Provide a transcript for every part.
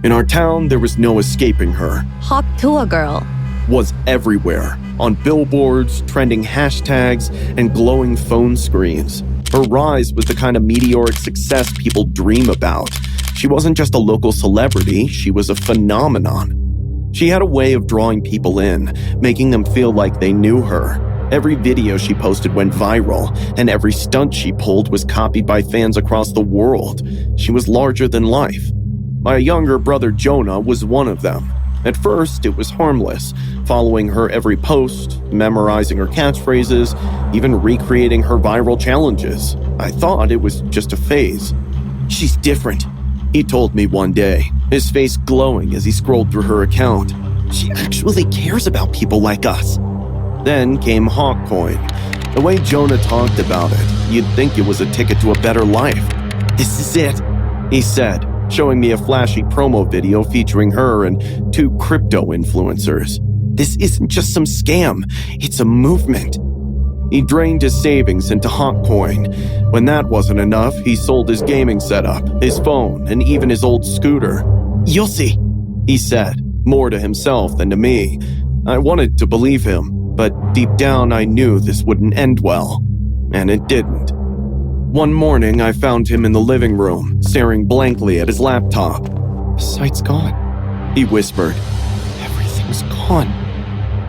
In our town, there was no escaping her. Hawk Tuah girl. Was everywhere, on billboards, trending hashtags, and glowing phone screens. Her rise was the kind of meteoric success people dream about. She wasn't just a local celebrity, she was a phenomenon. She had a way of drawing people in, making them feel like they knew her. Every video she posted went viral, and every stunt she pulled was copied by fans across the world. She was larger than life. My younger brother Jonah was one of them. At first, it was harmless, following her every post, memorizing her catchphrases, even recreating her viral challenges. I thought it was just a phase. "She's different," he told me one day, his face glowing as he scrolled through her account. "She actually cares about people like us." Then came Hawkcoin. The way Jonah talked about it, you'd think it was a ticket to a better life. "This is it," he said, showing me a flashy promo video featuring her and 2 crypto influencers. "This isn't just some scam, it's a movement." He drained his savings into Hawkcoin. When that wasn't enough, he sold his gaming setup, his phone, and even his old scooter. "You'll see," he said, more to himself than to me. I wanted to believe him, but deep down I knew this wouldn't end well. And it didn't. One morning, I found him in the living room, staring blankly at his laptop. "The site's gone," he whispered. "Everything's gone."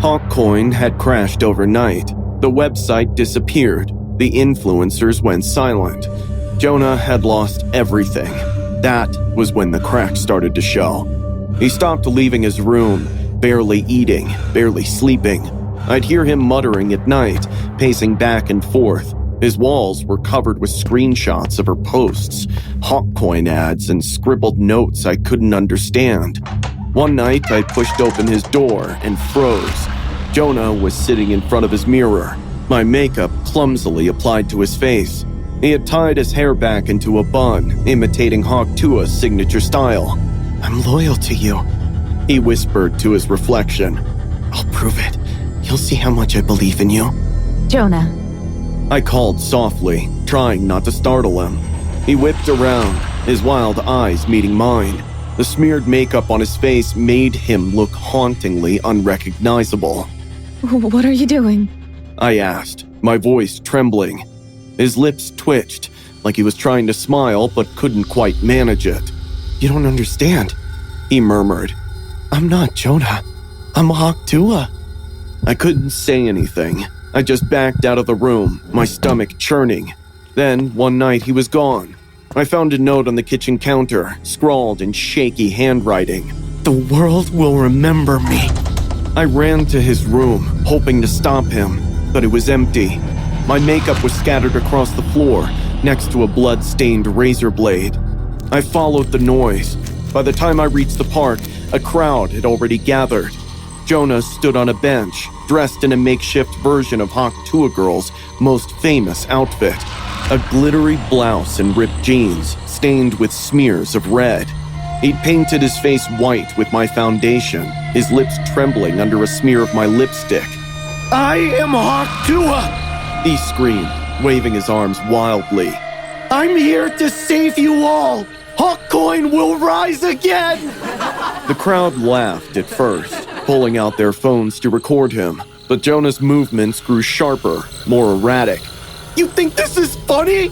Hawkcoin had crashed overnight. The website disappeared. The influencers went silent. Jonah had lost everything. That was when the cracks started to show. He stopped leaving his room, barely eating, barely sleeping. I'd hear him muttering at night, pacing back and forth. His walls were covered with screenshots of her posts, Hawkcoin ads, and scribbled notes I couldn't understand. One night, I pushed open his door and froze. Jonah was sitting in front of his mirror, my makeup clumsily applied to his face. He had tied his hair back into a bun, imitating Hawk Tuah's signature style. "I'm loyal to you," he whispered to his reflection. "I'll prove it. You'll see how much I believe in you." Jonah. I called softly, trying not to startle him. He whipped around, his wild eyes meeting mine. The smeared makeup on his face made him look hauntingly unrecognizable. "What are you doing?" I asked, my voice trembling. His lips twitched, like he was trying to smile but couldn't quite manage it. "You don't understand," he murmured. "I'm not Jonah. I'm Hawk Tuah." I couldn't say anything. I just backed out of the room, my stomach churning. Then, one night, he was gone. I found a note on the kitchen counter, scrawled in shaky handwriting. "The world will remember me." I ran to his room, hoping to stop him, but it was empty. My makeup was scattered across the floor, next to a blood-stained razor blade. I followed the noise. By the time I reached the park, a crowd had already gathered. Jonah stood on a bench, dressed in a makeshift version of Hawk Tuah Girl's most famous outfit. A glittery blouse and ripped jeans, stained with smears of red. He'd painted his face white with my foundation, his lips trembling under a smear of my lipstick. "I am Hawk Tuah!" he screamed, waving his arms wildly. "I'm here to save you all! Hawkcoin will rise again!" The crowd laughed at first, pulling out their phones to record him, but Jonah's movements grew sharper, more erratic. "You think this is funny?"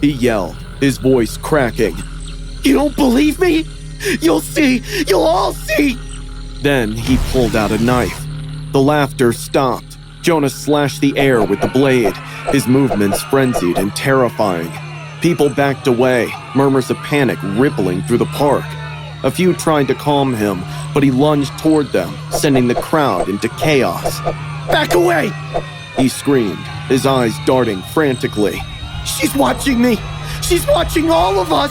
he yelled, his voice cracking. "You don't believe me? You'll see! You'll all see!" Then he pulled out a knife. The laughter stopped. Jonah slashed the air with the blade, his movements frenzied and terrifying. People backed away, murmurs of panic rippling through the park. A few tried to calm him, but he lunged toward them, sending the crowd into chaos. "Back away!" he screamed, his eyes darting frantically. "She's watching me! She's watching all of us!"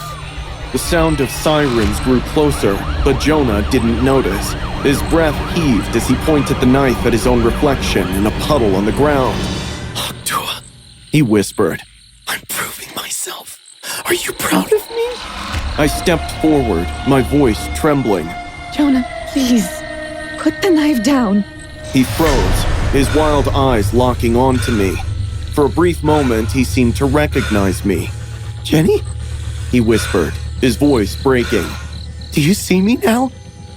The sound of sirens grew closer, but Jonah didn't notice. His breath heaved as he pointed the knife at his own reflection in a puddle on the ground. "Hawk Tuah," he whispered. "I'm proving myself. Are you proud of me?" I stepped forward, my voice trembling. "Jonah, please, put the knife down." He froze, his wild eyes locking onto me. For a brief moment, he seemed to recognize me. "Jenny?" he whispered, his voice breaking. Do you see me now?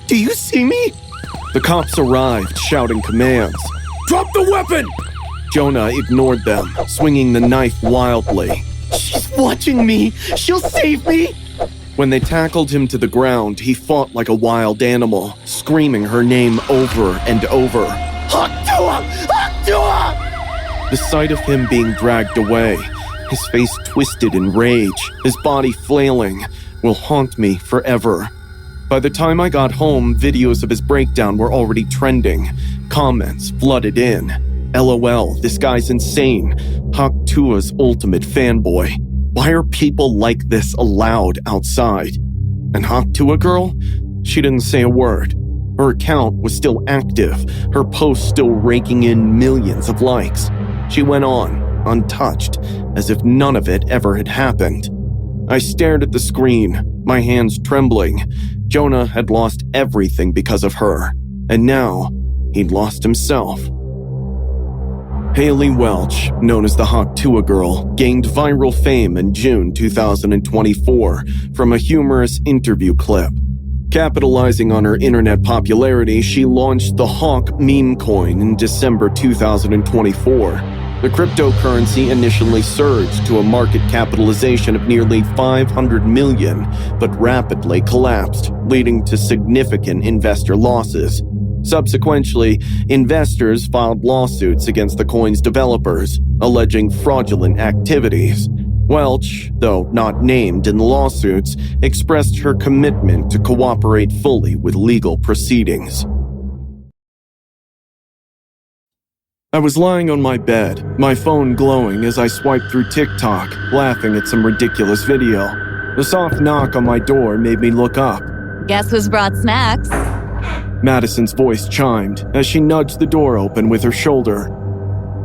Do you see me? The cops arrived, shouting commands. Drop the weapon! Jonah ignored them, swinging the knife wildly. She's watching me! She'll save me! When they tackled him to the ground, he fought like a wild animal, screaming her name over and over. Tuah! Tuah! The sight of him being dragged away, his face twisted in rage, his body flailing, will haunt me forever. By the time I got home, videos of his breakdown were already trending. Comments flooded in. LOL, this guy's insane. Tuah's ultimate fanboy. Why are people like this allowed outside? And Tuah girl? She didn't say a word. Her account was still active, her posts still raking in millions of likes. She went on, untouched, as if none of it ever had happened. I stared at the screen, my hands trembling. Jonah had lost everything because of her, and now he'd lost himself. Haley Welch, known as the Tuah girl, gained viral fame in June 2024 from a humorous interview clip. Capitalizing on her internet popularity, she launched the Hawk meme coin in December 2024. The cryptocurrency initially surged to a market capitalization of nearly $500 million, but rapidly collapsed, leading to significant investor losses. Subsequently, investors filed lawsuits against the coin's developers, alleging fraudulent activities. Welch, though not named in the lawsuits, expressed her commitment to cooperate fully with legal proceedings. I was lying on my bed, my phone glowing as I swiped through TikTok, laughing at some ridiculous video. The soft knock on my door made me look up. Guess who's brought snacks? Madison's voice chimed as she nudged the door open with her shoulder.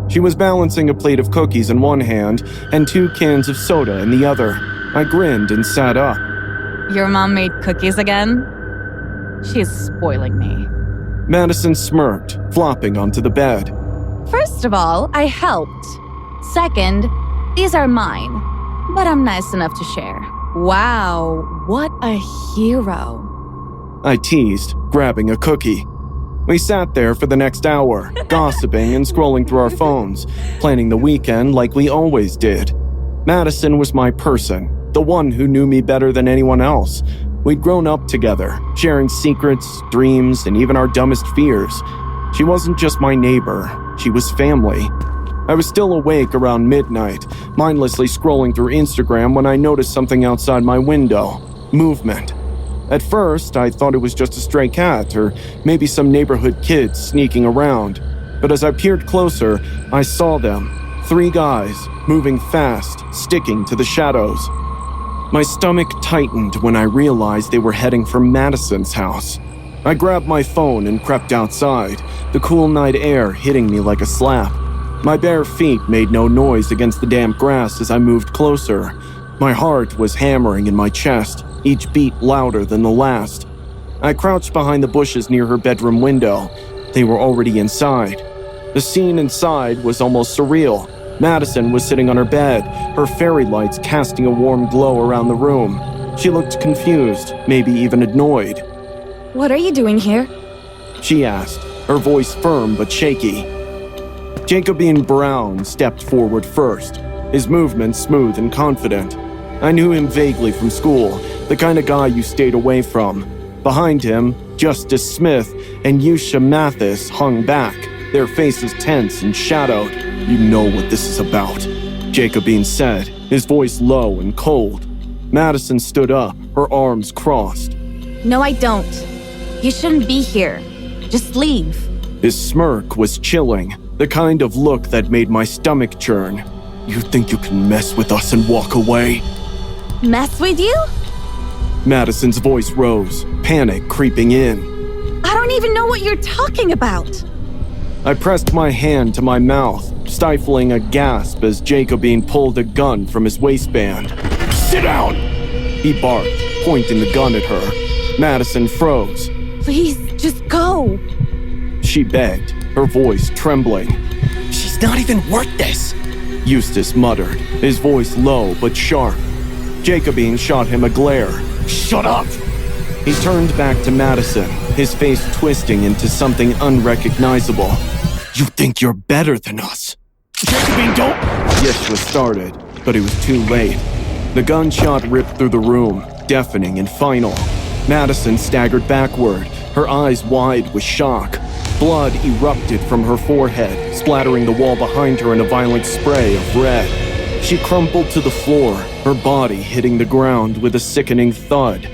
She was balancing a plate of cookies in one hand and 2 cans of soda in the other. I grinned and sat up. Your mom made cookies again? She's spoiling me. Madison smirked, flopping onto the bed. First of all, I helped. Second, these are mine, but I'm nice enough to share. Wow, what a hero. I teased, grabbing a cookie. We sat there for the next hour, gossiping and scrolling through our phones, planning the weekend like we always did. Madison was my person, the one who knew me better than anyone else. We'd grown up together, sharing secrets, dreams, and even our dumbest fears. She wasn't just my neighbor, she was family. I was still awake around midnight, mindlessly scrolling through Instagram when I noticed something outside my window. Movement. At first, I thought it was just a stray cat or maybe some neighborhood kids sneaking around. But as I peered closer, I saw them. 3 guys, moving fast, sticking to the shadows. My stomach tightened when I realized they were heading for Madison's house. I grabbed my phone and crept outside, the cool night air hitting me like a slap. My bare feet made no noise against the damp grass as I moved closer. My heart was hammering in my chest, each beat louder than the last. I crouched behind the bushes near her bedroom window. They were already inside. The scene inside was almost surreal. Madison was sitting on her bed, her fairy lights casting a warm glow around the room. She looked confused, maybe even annoyed. What are you doing here? She asked, her voice firm but shaky. Jacobine Brown stepped forward first, his movements smooth and confident. I knew him vaguely from school, the kind of guy you stayed away from. Behind him, Justice Smith and Yusha Mathis hung back, their faces tense and shadowed. You know what this is about, Jacobine said, his voice low and cold. Madison stood up, her arms crossed. No, I don't. You shouldn't be here. Just leave. His smirk was chilling, the kind of look that made my stomach churn. You think you can mess with us and walk away? Mess with you? Madison's voice rose, panic creeping in. I don't even know what you're talking about. I pressed my hand to my mouth, stifling a gasp as Jacobine pulled a gun from his waistband. Sit down! He barked, pointing the gun at her. Madison froze. Please, just go. She begged, her voice trembling. She's not even worth this, Eustace muttered, his voice low but sharp. Jacobine shot him a glare. Shut up! He turned back to Madison, his face twisting into something unrecognizable. "You think you're better than us?" "Jacobine, don't—" Yeshua started, but it was too late. The gunshot ripped through the room, deafening and final. Madison staggered backward, her eyes wide with shock. Blood erupted from her forehead, splattering the wall behind her in a violent spray of red. She crumpled to the floor, her body hitting the ground with a sickening thud.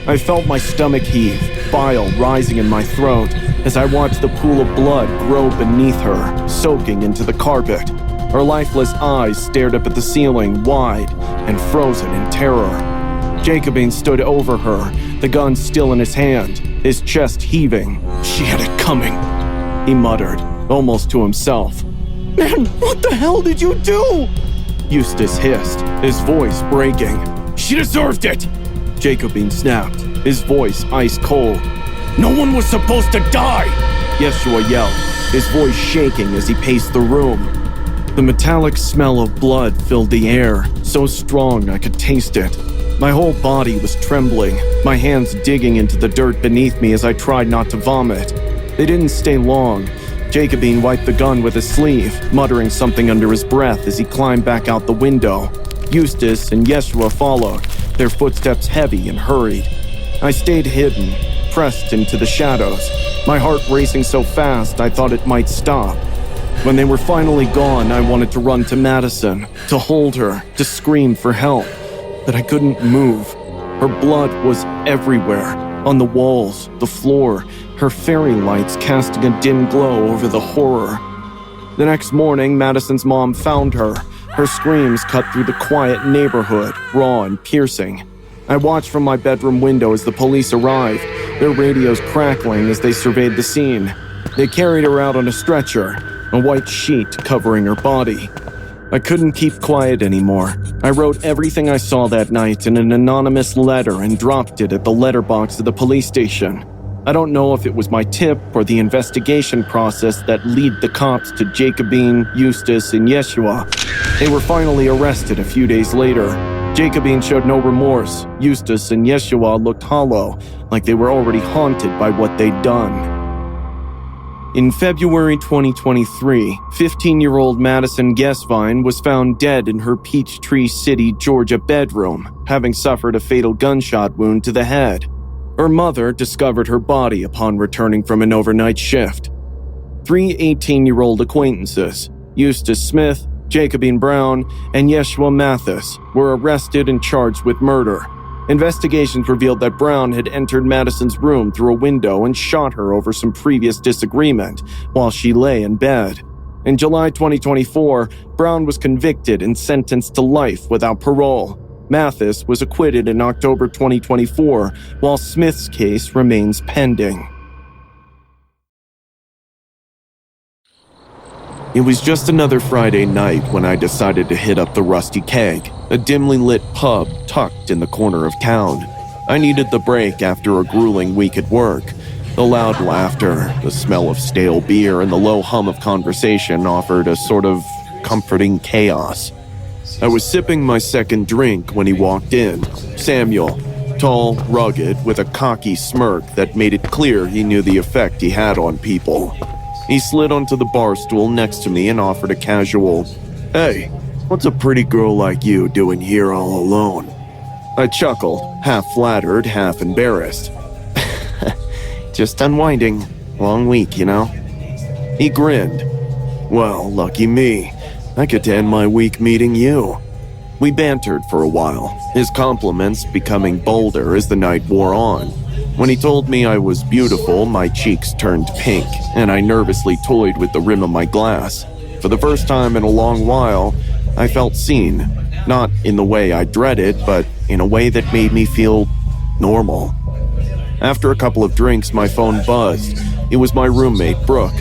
I felt my stomach heave, bile rising in my throat as I watched the pool of blood grow beneath her, soaking into the carpet. Her lifeless eyes stared up at the ceiling, wide and frozen in terror. Jacobine stood over her, the gun still in his hand, his chest heaving. "She had it coming," he muttered, almost to himself. "Man, what the hell did you do?" Eustace hissed, his voice breaking. "She deserved it!" Jacobine snapped, his voice ice cold. "No one was supposed to die!" Yeshua yelled, his voice shaking as he paced the room. The metallic smell of blood filled the air, so strong I could taste it. My whole body was trembling, my hands digging into the dirt beneath me as I tried not to vomit. They didn't stay long. Jacobine wiped the gun with his sleeve, muttering something under his breath as he climbed back out the window. Eustace and Yeshua followed, their footsteps heavy and hurried. I stayed hidden, pressed into the shadows, my heart racing so fast I thought it might stop. When they were finally gone, I wanted to run to Madison, to hold her, to scream for help, but I couldn't move. Her blood was everywhere, on the walls, the floor, her fairy lights casting a dim glow over the horror. The next morning, Madison's mom found her. Her screams cut through the quiet neighborhood, raw and piercing. I watched from my bedroom window as the police arrived, their radios crackling as they surveyed the scene. They carried her out on a stretcher, a white sheet covering her body. I couldn't keep quiet anymore. I wrote everything I saw that night in an anonymous letter and dropped it at the letterbox of the police station. I don't know if it was my tip or the investigation process that led the cops to Jacobine, Eustace, and Yeshua. They were finally arrested a few days later. Jacobine showed no remorse. Eustace and Yeshua looked hollow, like they were already haunted by what they'd done. In February 2023, 15-year-old Madison Gesswein was found dead in her Peachtree City, Georgia bedroom, having suffered a fatal gunshot wound to the head. Her mother discovered her body upon returning from an overnight shift. 3 18-year-old acquaintances, Eustace Smith, Jacobine Brown, and Yeshua Mathis, were arrested and charged with murder. Investigations revealed that Brown had entered Madison's room through a window and shot her over some previous disagreement while she lay in bed. In July 2024, Brown was convicted and sentenced to life without parole. Mathis was acquitted in October 2024, while Smith's case remains pending. It was just another Friday night when I decided to hit up the Rusty Keg, a dimly lit pub tucked in the corner of town. I needed the break after a grueling week at work. The loud laughter, the smell of stale beer, and the low hum of conversation offered a sort of comforting chaos. I was sipping my second drink when he walked in. Samuel, tall, rugged, with a cocky smirk that made it clear he knew the effect he had on people. He slid onto the bar stool next to me and offered a casual, "Hey, what's a pretty girl like you doing here all alone?" I chuckled, half flattered, half embarrassed. "Just unwinding. Long week, you know?" He grinned. "Well, lucky me. I get to end my week meeting you." We bantered for a while, his compliments becoming bolder as the night wore on. When he told me I was beautiful, my cheeks turned pink, and I nervously toyed with the rim of my glass. For the first time in a long while, I felt seen, not in the way I dreaded, but in a way that made me feel normal. After a couple of drinks, my phone buzzed. It was my roommate, Brooke.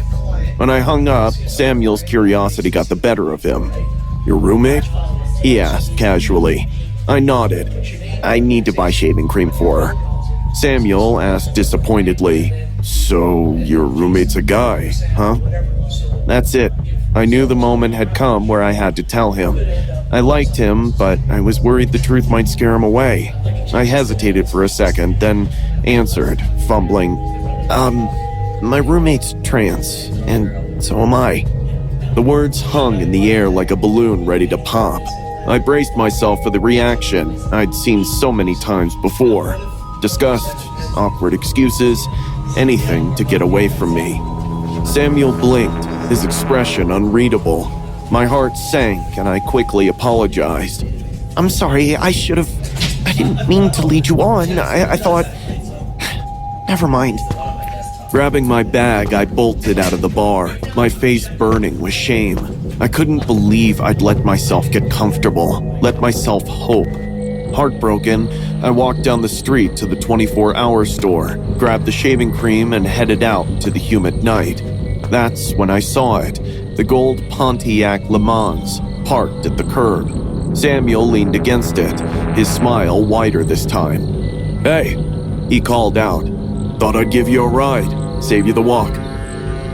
When I hung up, Samuel's curiosity got the better of him. "Your roommate?" he asked casually. I nodded. "I need to buy shaving cream for her." Samuel asked disappointedly, "So your roommate's a guy, huh?" That's it. I knew the moment had come where I had to tell him. I liked him, but I was worried the truth might scare him away. I hesitated for a second, then answered, fumbling, my roommate's trans, and so am I. The words hung in the air like a balloon ready to pop. I braced myself for the reaction I'd seen so many times before. Disgust, awkward excuses, anything to get away from me. Samuel blinked, his expression unreadable. My heart sank and I quickly apologized. I'm sorry, I didn't mean to lead you on. I thought... Never mind. Grabbing my bag, I bolted out of the bar, my face burning with shame. I couldn't believe I'd let myself get comfortable, let myself hope. Heartbroken, I walked down the street to the 24-hour store, grabbed the shaving cream, and headed out into the humid night. That's when I saw it, the gold Pontiac Le Mans, parked at the curb. Samuel leaned against it, his smile wider this time. Hey, he called out. Thought I'd give you a ride, save you the walk.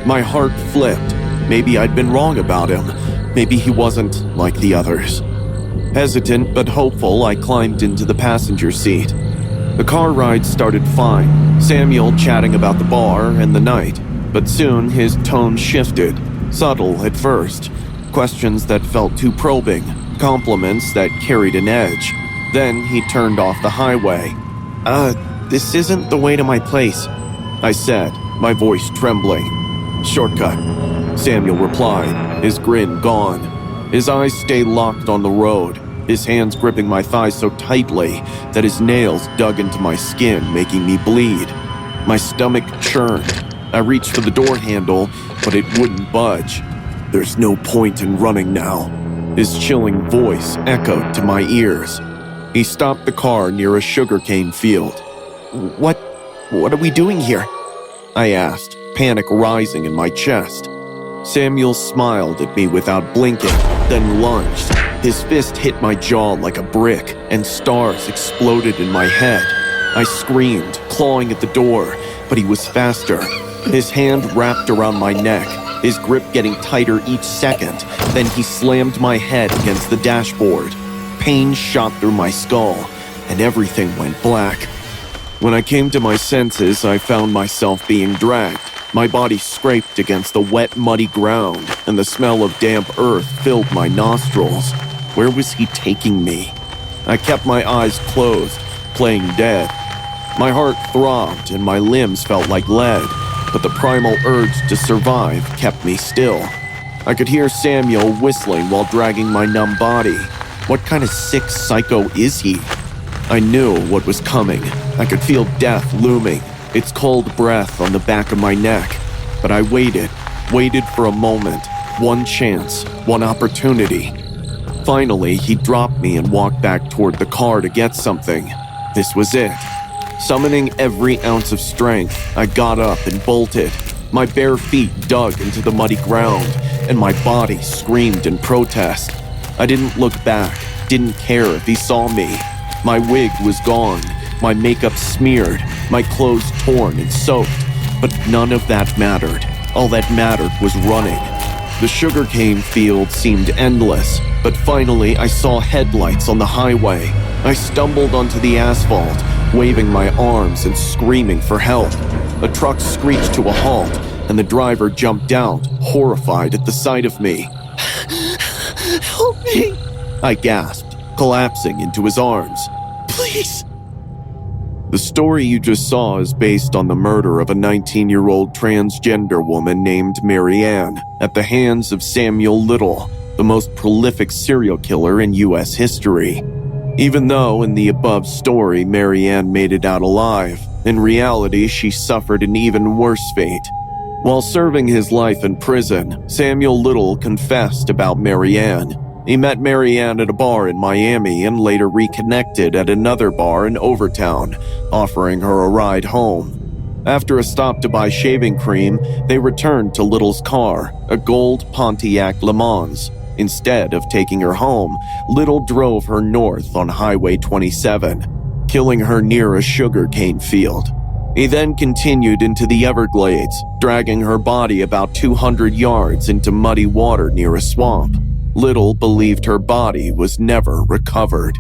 My heart flipped. Maybe I'd been wrong about him. Maybe he wasn't like the others. Hesitant but hopeful, I climbed into the passenger seat. The car ride started fine, Samuel chatting about the bar and the night, but soon his tone shifted, subtle at first. Questions that felt too probing, compliments that carried an edge. Then he turned off the highway. This isn't the way to my place, I said, my voice trembling. Shortcut, Samuel replied, his grin gone. His eyes stayed locked on the road, his hands gripping my thighs so tightly that his nails dug into my skin, making me bleed. My stomach churned. I reached for the door handle, but it wouldn't budge. There's no point in running now. His chilling voice echoed to my ears. He stopped the car near a sugarcane field. What are we doing here? I asked, panic rising in my chest. Samuel smiled at me without blinking, then lunged. His fist hit my jaw like a brick, and stars exploded in my head. I screamed, clawing at the door, but he was faster. His hand wrapped around my neck, his grip getting tighter each second. Then he slammed my head against the dashboard. Pain shot through my skull, and everything went black. When I came to my senses, I found myself being dragged. My body scraped against the wet, muddy ground, and the smell of damp earth filled my nostrils. Where was he taking me? I kept my eyes closed, playing dead. My heart throbbed and my limbs felt like lead, but the primal urge to survive kept me still. I could hear Samuel whistling while dragging my numb body. What kind of sick psycho is he? I knew what was coming. I could feel death looming, its cold breath on the back of my neck. But I waited for a moment, one chance, one opportunity. Finally, he dropped me and walked back toward the car to get something. This was it. Summoning every ounce of strength, I got up and bolted. My bare feet dug into the muddy ground, and my body screamed in protest. I didn't look back, didn't care if he saw me. My wig was gone, my makeup smeared, my clothes torn and soaked, but none of that mattered. All that mattered was running. The sugarcane field seemed endless, but finally I saw headlights on the highway. I stumbled onto the asphalt, waving my arms and screaming for help. A truck screeched to a halt, and the driver jumped out, horrified at the sight of me. Help me, I gasped, collapsing into his arms. Please. The story you just saw is based on the murder of a 19-year-old transgender woman named Marianne at the hands of Samuel Little, the most prolific serial killer in U.S. history. Even though in the above story Marianne made it out alive, in reality she suffered an even worse fate. While serving his life in prison, Samuel Little confessed about Marianne. He met Marianne at a bar in Miami and later reconnected at another bar in Overtown, offering her a ride home. After a stop to buy shaving cream, they returned to Little's car, a gold Pontiac Le Mans. Instead of taking her home, Little drove her north on Highway 27, killing her near a sugarcane field. He then continued into the Everglades, dragging her body about 200 yards into muddy water near a swamp. Little believed her body was never recovered.